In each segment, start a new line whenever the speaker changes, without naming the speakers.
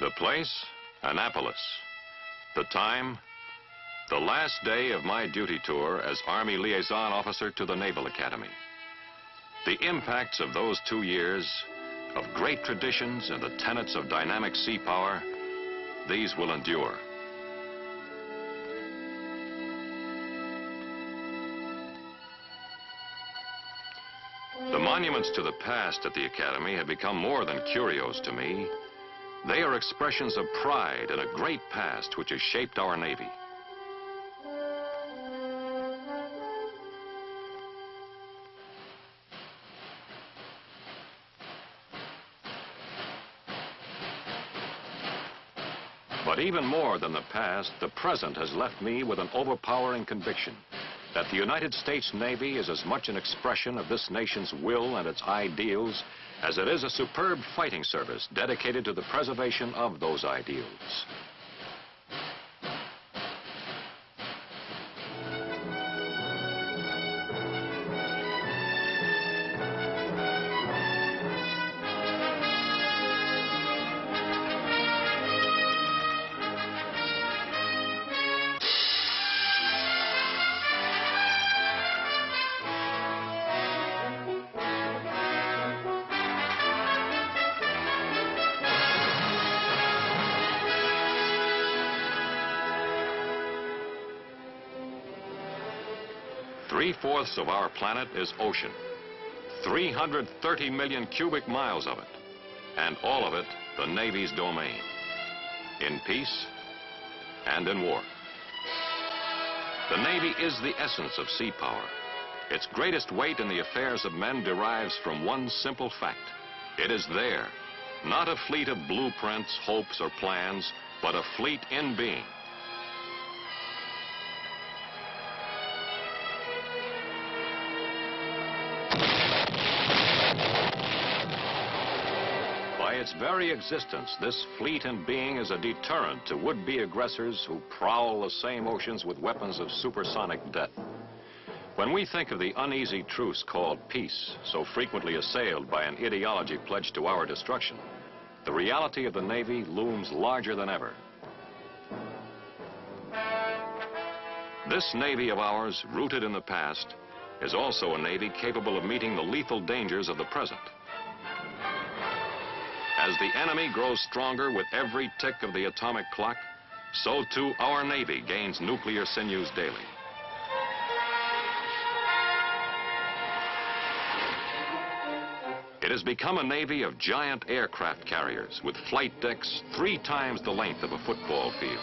The place, Annapolis. The time, the last day of my duty tour as Army Liaison Officer to the Naval Academy. The impacts of those 2 years, of great traditions and the tenets of dynamic sea power, these will endure. The monuments to the past at the Academy have become more than curios to me. They are expressions of pride in a great past which has shaped our Navy. But even more than the past, the present has left me with an overpowering conviction that the United States Navy is as much an expression of this nation's will and its ideals as it is a superb fighting service dedicated to the preservation of those ideals. Three-fourths of our planet is ocean, 330 million cubic miles of it, and all of it the Navy's domain, in peace and in war. The Navy is the essence of sea power. Its greatest weight in the affairs of men derives from one simple fact. It is there, not a fleet of blueprints, hopes, or plans, but a fleet in being. By its very existence, this fleet in being is a deterrent to would-be aggressors who prowl the same oceans with weapons of supersonic death. When we think of the uneasy truce called peace, so frequently assailed by an ideology pledged to our destruction, the reality of the Navy looms larger than ever. This Navy of ours, rooted in the past, is also a Navy capable of meeting the lethal dangers of the present. As the enemy grows stronger with every tick of the atomic clock, so too our Navy gains nuclear sinews daily. It has become a Navy of giant aircraft carriers with flight decks 3 times the length of a football field.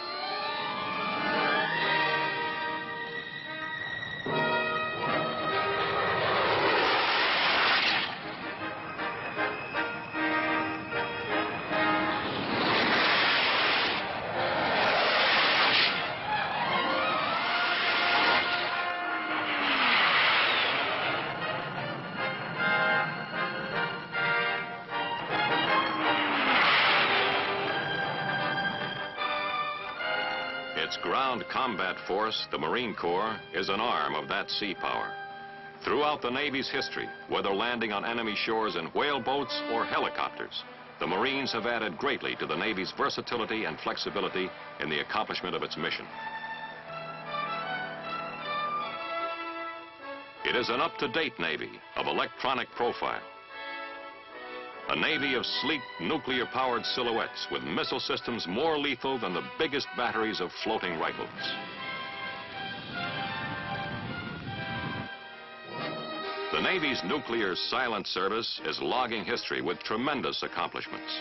Its ground combat force, the Marine Corps, is an arm of that sea power. Throughout the Navy's history, whether landing on enemy shores in whale boats or helicopters, the Marines have added greatly to the Navy's versatility and flexibility in the accomplishment of its mission. It is an up-to-date Navy of electronic profile. A Navy of sleek, nuclear-powered silhouettes with missile systems more lethal than the biggest batteries of floating rifles. The Navy's nuclear silent service is logging history with tremendous accomplishments.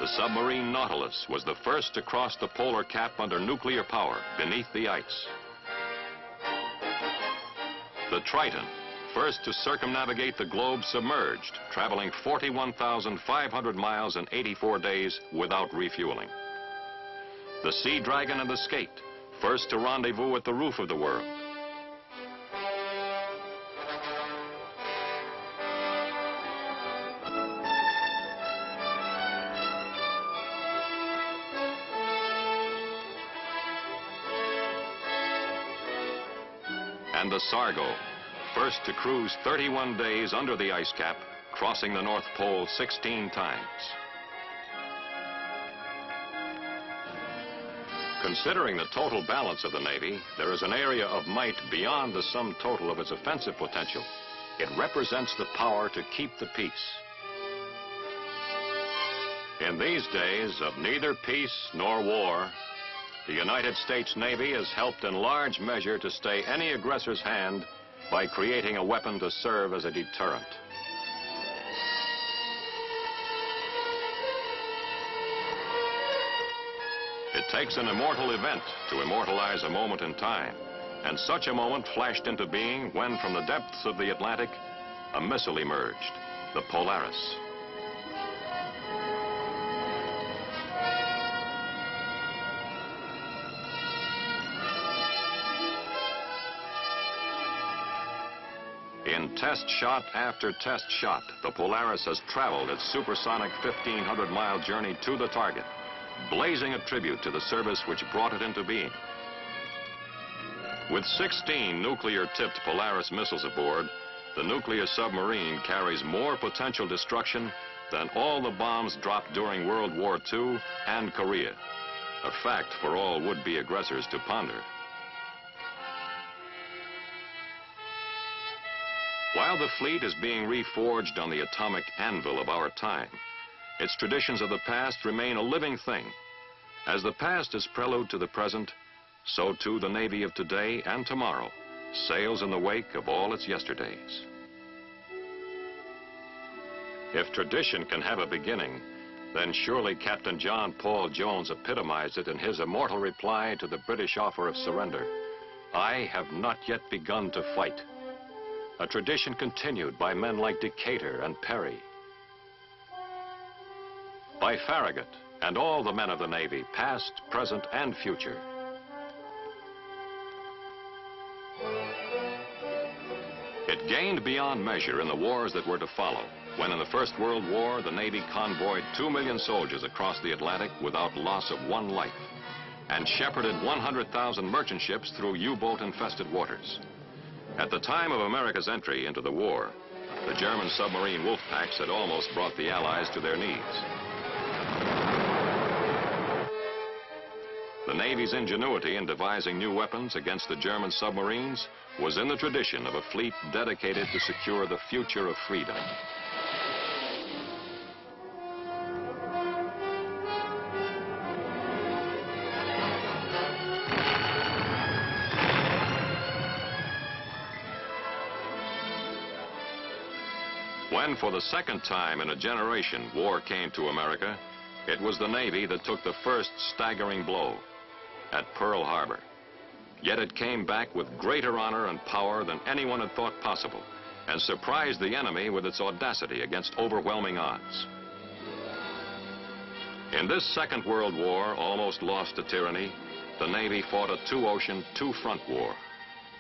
The submarine Nautilus was the first to cross the polar cap under nuclear power beneath the ice. The Triton, first to circumnavigate the globe submerged, traveling 41,500 miles in 84 days without refueling. The Sea Dragon and the Skate, first to rendezvous at the roof of the world. And the Sargo, first to cruise 31 days under the ice cap, crossing the North Pole 16 times. Considering the total balance of the Navy, there is an area of might beyond the sum total of its offensive potential. It represents the power to keep the peace. In these days of neither peace nor war, the United States Navy has helped in large measure to stay any aggressor's hand by creating a weapon to serve as a deterrent. It takes an immortal event to immortalize a moment in time, and such a moment flashed into being when, from the depths of the Atlantic, a missile emerged, the Polaris. In test shot after test shot, the Polaris has traveled its supersonic 1,500-mile journey to the target, blazing a tribute to the service which brought it into being. With 16 nuclear-tipped Polaris missiles aboard, the nuclear submarine carries more potential destruction than all the bombs dropped during World War II and Korea, a fact for all would-be aggressors to ponder. While the fleet is being reforged on the atomic anvil of our time, its traditions of the past remain a living thing. As the past is prelude to the present, so too the Navy of today and tomorrow sails in the wake of all its yesterdays. If tradition can have a beginning, then surely Captain John Paul Jones epitomized it in his immortal reply to the British offer of surrender. "I have not yet begun to fight." A tradition continued by men like Decatur and Perry, by Farragut and all the men of the Navy, past, present, and future. It gained beyond measure in the wars that were to follow, when in the First World War, the Navy convoyed 2 million soldiers across the Atlantic without loss of one life, and shepherded 100,000 merchant ships through U-boat-infested waters. At the time of America's entry into the war, the German submarine wolf packs had almost brought the Allies to their knees. The Navy's ingenuity in devising new weapons against the German submarines was in the tradition of a fleet dedicated to secure the future of freedom. When, for the second time in a generation, war came to America, it was the Navy that took the first staggering blow at Pearl Harbor. Yet it came back with greater honor and power than anyone had thought possible, and surprised the enemy with its audacity against overwhelming odds. In this Second World War, almost lost to tyranny, the Navy fought a two-ocean, two-front war.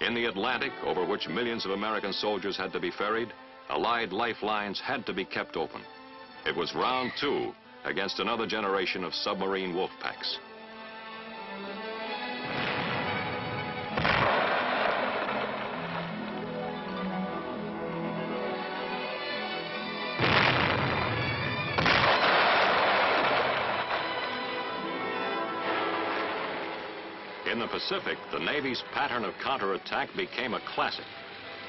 In the Atlantic, over which millions of American soldiers had to be ferried, Allied lifelines had to be kept open. It was round two against another generation of submarine wolf packs. In the Pacific, the Navy's pattern of counterattack became a classic.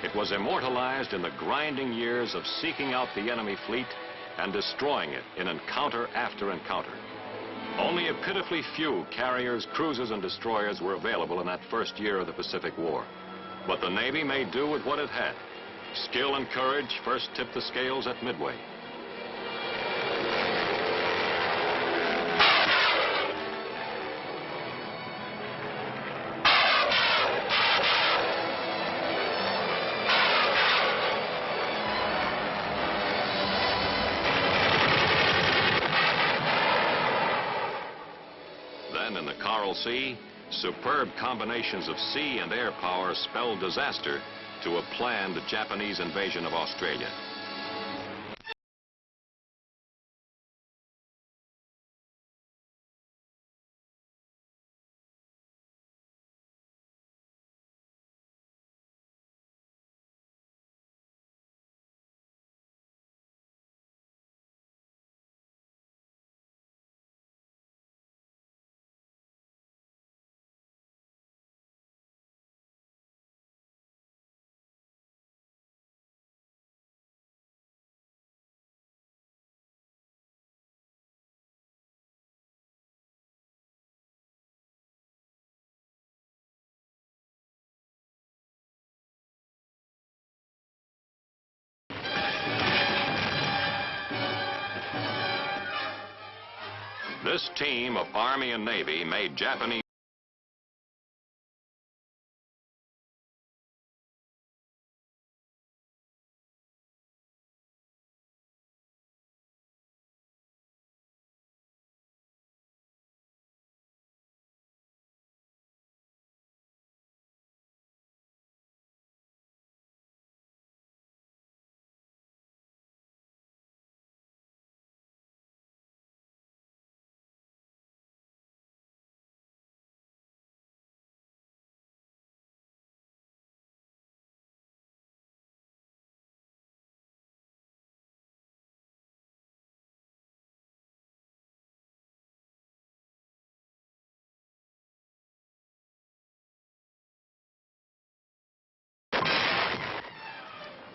It was immortalized in the grinding years of seeking out the enemy fleet and destroying it in encounter after encounter. Only a pitifully few carriers, cruisers, and destroyers were available in that first year of the Pacific War. But the Navy made do with what it had. Skill and courage first tipped the scales at Midway. In the Coral Sea, superb combinations of sea and air power spelled disaster to a planned Japanese invasion of Australia. This team of Army and Navy made Japanese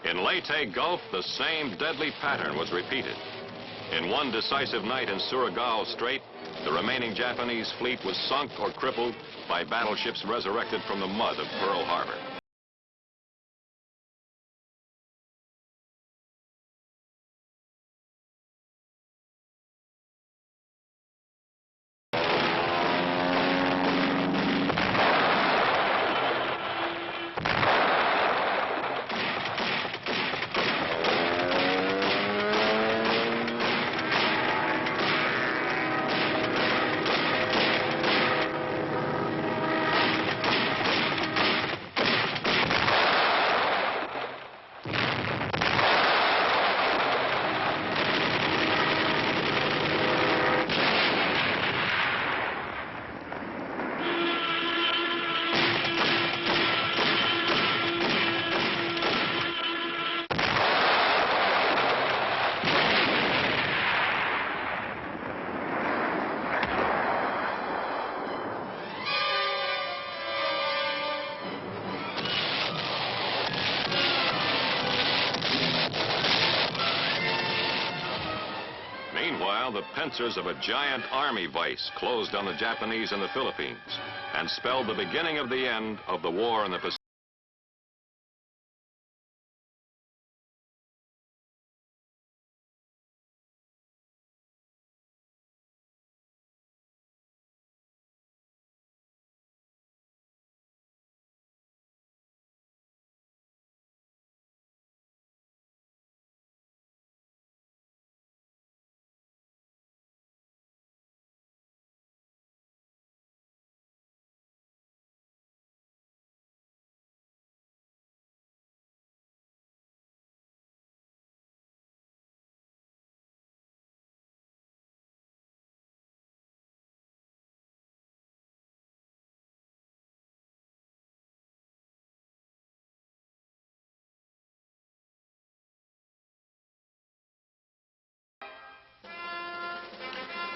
In Leyte Gulf, the same deadly pattern was repeated. In one decisive night in Surigao Strait, the remaining Japanese fleet was sunk or crippled by battleships resurrected from the mud of Pearl Harbor. Meanwhile, the pincers of a giant army vice closed on the Japanese in the Philippines and spelled the beginning of the end of the war in the Pacific.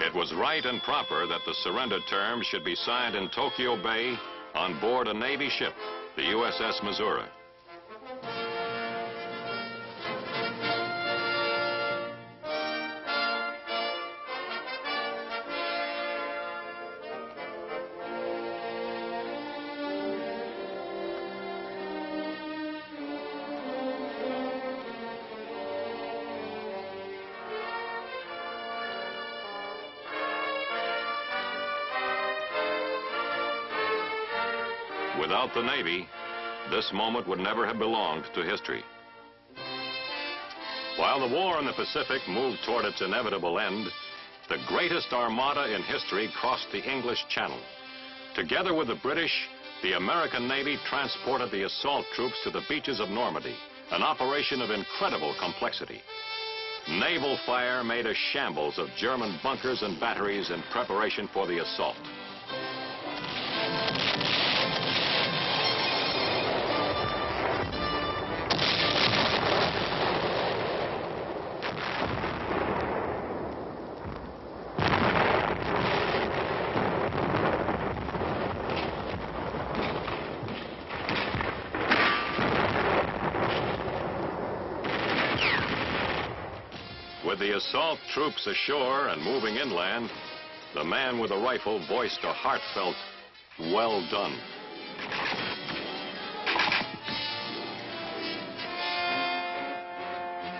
It was right and proper that the surrender terms should be signed in Tokyo Bay on board a Navy ship, the USS Missouri. Without the Navy, this moment would never have belonged to history. While the war in the Pacific moved toward its inevitable end, the greatest armada in history crossed the English Channel. Together with the British, the American Navy transported the assault troops to the beaches of Normandy, an operation of incredible complexity. Naval fire made a shambles of German bunkers and batteries in preparation for the assault. With the assault troops ashore and moving inland, the man with the rifle voiced a heartfelt, "Well done."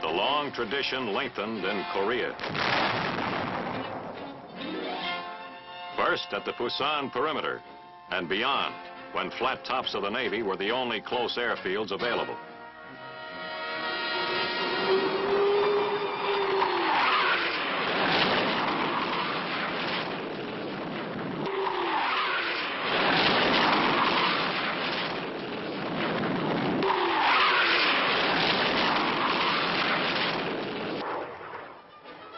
The long tradition lengthened in Korea. First at the Pusan perimeter and beyond, when flat tops of the Navy were the only close airfields available.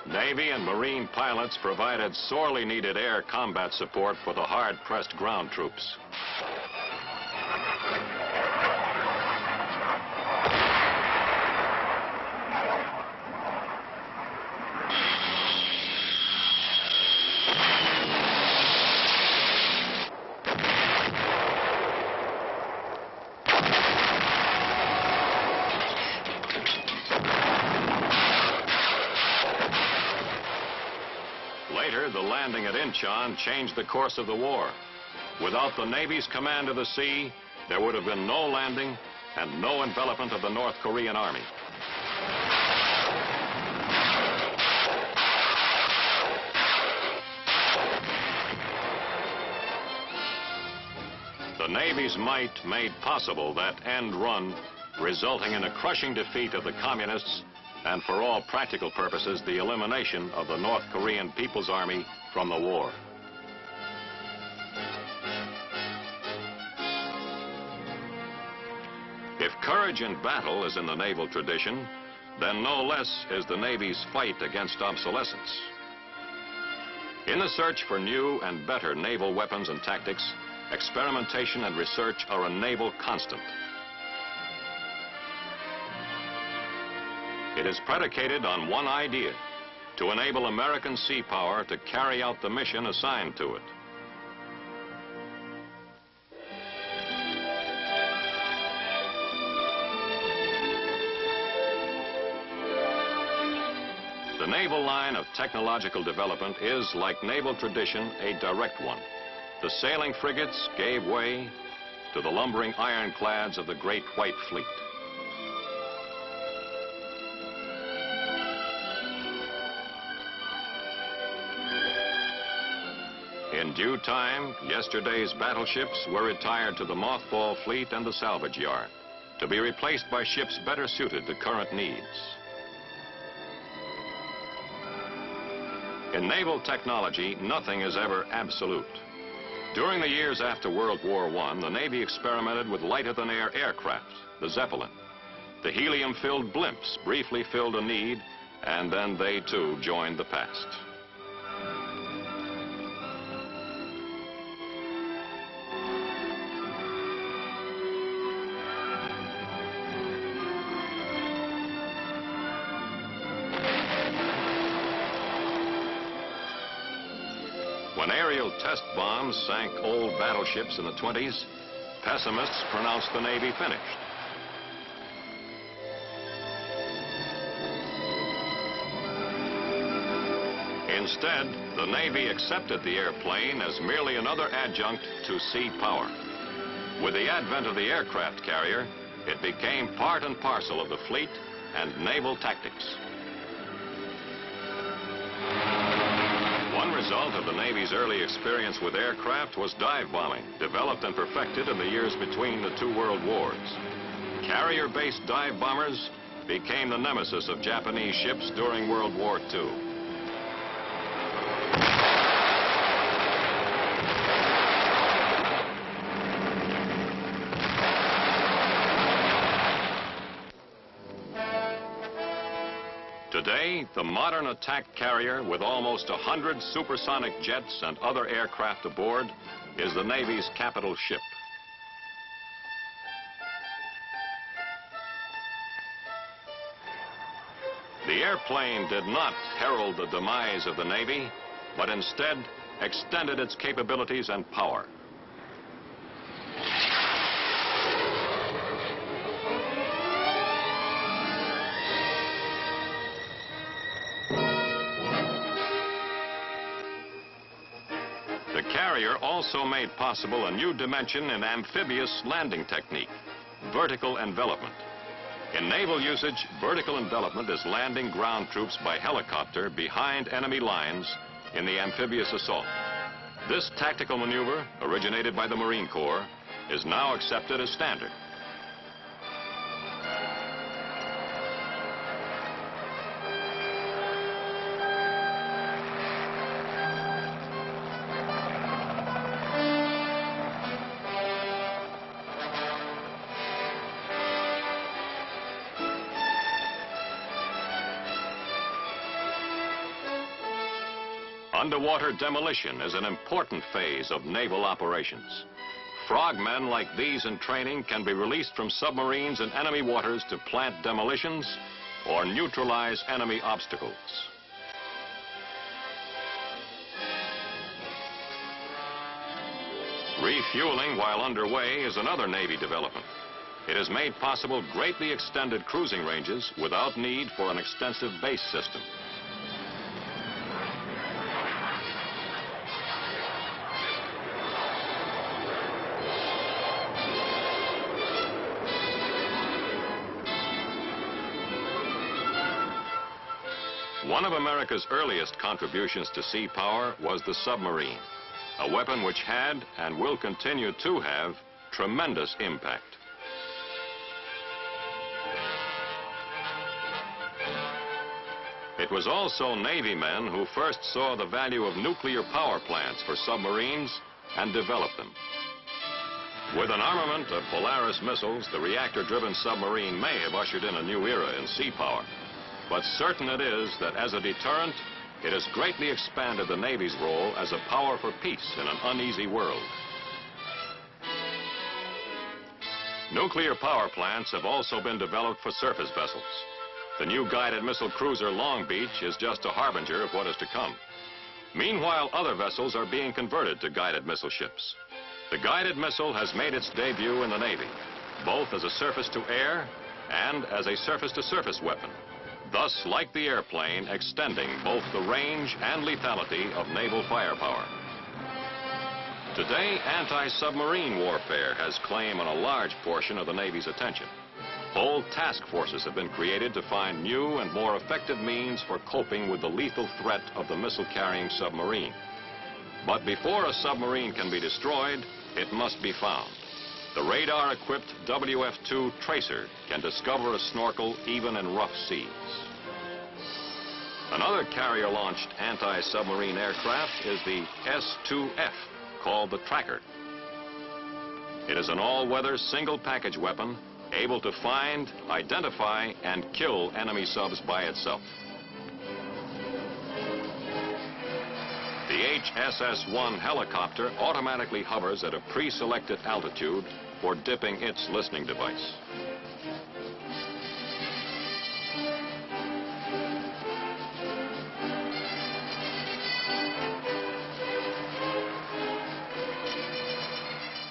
Navy and Marine pilots provided sorely needed air combat support for the hard-pressed ground troops. Later, the landing at Incheon changed the course of the war. Without the Navy's command of the sea, there would have been no landing and no envelopment of the North Korean Army. The Navy's might made possible that end run, resulting in a crushing defeat of the Communists and for all practical purposes, the elimination of the North Korean People's Army from the war. If courage in battle is in the naval tradition, then no less is the Navy's fight against obsolescence. In the search for new and better naval weapons and tactics, experimentation and research are a naval constant. It is predicated on one idea: to enable American sea power to carry out the mission assigned to it. The naval line of technological development is, like naval tradition, a direct one. The sailing frigates gave way to the lumbering ironclads of the Great White Fleet. In due time, yesterday's battleships were retired to the mothball fleet and the salvage yard, to be replaced by ships better suited to current needs. In naval technology, nothing is ever absolute. During the years after World War I, the Navy experimented with lighter-than-air aircraft, the Zeppelin. The helium-filled blimps briefly filled a need, and then they too joined the past. When aerial test bombs sank old battleships in the 20s, pessimists pronounced the Navy finished. Instead, the Navy accepted the airplane as merely another adjunct to sea power. With the advent of the aircraft carrier, it became part and parcel of the fleet and naval tactics. One result of the Navy's early experience with aircraft was dive bombing, developed and perfected in the years between the two world wars. Carrier-based dive bombers became the nemesis of Japanese ships during World War II. Today, the modern attack carrier with almost 100 supersonic jets and other aircraft aboard is the Navy's capital ship. The airplane did not herald the demise of the Navy, but instead extended its capabilities and power. The carrier also made possible a new dimension in amphibious landing technique: vertical envelopment. In naval usage, vertical envelopment is landing ground troops by helicopter behind enemy lines in the amphibious assault. This tactical maneuver, originated by the Marine Corps, is now accepted as standard. Underwater demolition is an important phase of naval operations. Frogmen like these in training can be released from submarines in enemy waters to plant demolitions or neutralize enemy obstacles. Refueling while underway is another Navy development. It has made possible greatly extended cruising ranges without need for an extensive base system. One of America's earliest contributions to sea power was the submarine, a weapon which had and will continue to have tremendous impact. It was also Navy men who first saw the value of nuclear power plants for submarines and developed them. With an armament of Polaris missiles, the reactor-driven submarine may have ushered in a new era in sea power. But certain it is that as a deterrent, it has greatly expanded the Navy's role as a power for peace in an uneasy world. Nuclear power plants have also been developed for surface vessels. The new guided missile cruiser Long Beach is just a harbinger of what is to come. Meanwhile, other vessels are being converted to guided missile ships. The guided missile has made its debut in the Navy, both as a surface-to-air and as a surface-to-surface weapon. Thus, like the airplane, extending both the range and lethality of naval firepower. Today, anti-submarine warfare has claim on a large portion of the Navy's attention. Whole task forces have been created to find new and more effective means for coping with the lethal threat of the missile-carrying submarine. But before a submarine can be destroyed, it must be found. The radar-equipped WF-2 tracer can discover a snorkel even in rough seas. Another carrier-launched anti-submarine aircraft is the S-2F, called the Tracker. It is an all-weather single-package weapon able to find, identify, and kill enemy subs by itself. The HSS-1 helicopter automatically hovers at a pre-selected altitude for dipping its listening device.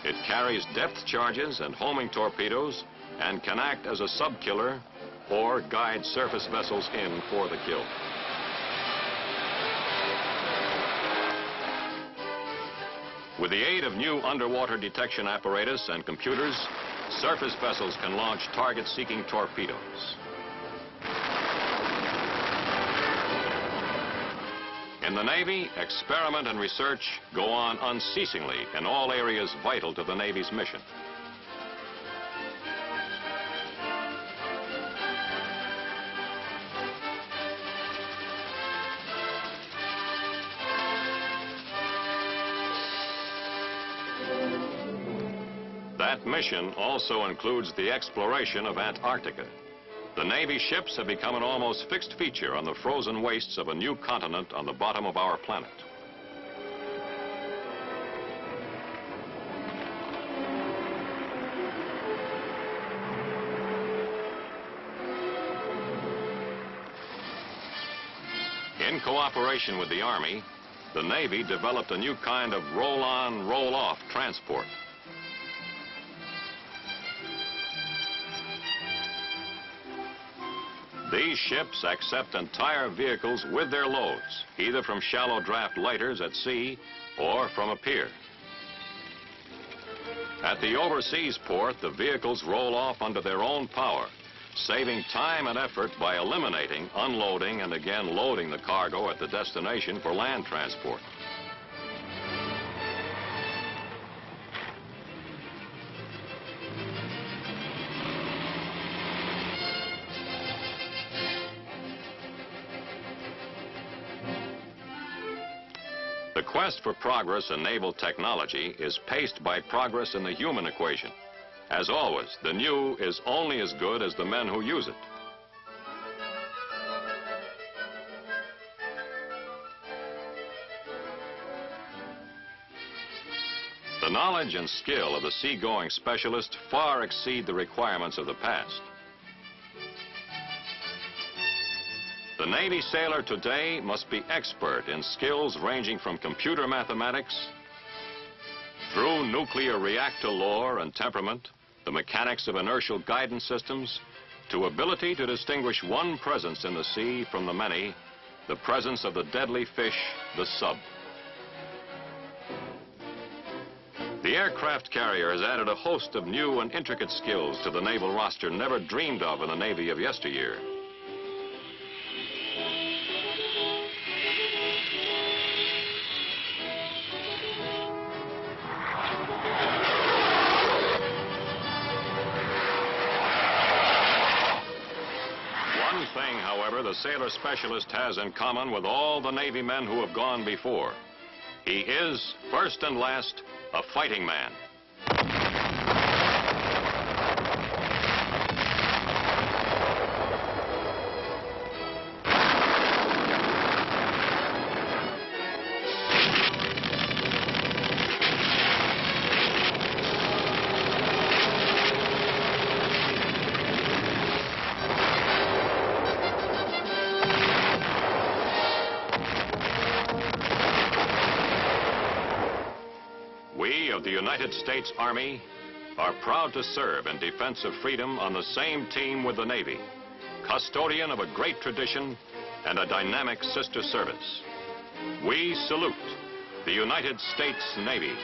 It carries depth charges and homing torpedoes and can act as a sub-killer or guide surface vessels in for the kill. With the aid of new underwater detection apparatus and computers, surface vessels can launch target-seeking torpedoes. In the Navy, experiment and research go on unceasingly in all areas vital to the Navy's mission. That mission also includes the exploration of Antarctica. The Navy ships have become an almost fixed feature on the frozen wastes of a new continent on the bottom of our planet. In cooperation with the Army, the Navy developed a new kind of roll-on, roll-off transport. These ships accept entire vehicles with their loads, either from shallow draft lighters at sea or from a pier. At the overseas port, the vehicles roll off under their own power, saving time and effort by eliminating unloading and again loading the cargo at the destination for land transport. The quest for progress in naval technology is paced by progress in the human equation. As always, the new is only as good as the men who use it. The knowledge and skill of the seagoing specialist far exceed the requirements of the past. The Navy sailor today must be expert in skills ranging from computer mathematics through nuclear reactor lore and temperament, the mechanics of inertial guidance systems, to ability to distinguish one presence in the sea from the many, the presence of the deadly fish, the sub. The aircraft carrier has added a host of new and intricate skills to the naval roster never dreamed of in the Navy of yesteryear. One thing, however, the sailor specialist has in common with all the Navy men who have gone before. He is, first and last, a fighting man. We of the United States Army are proud to serve in defense of freedom on the same team with the Navy, custodian of a great tradition and a dynamic sister service. We salute the United States Navy.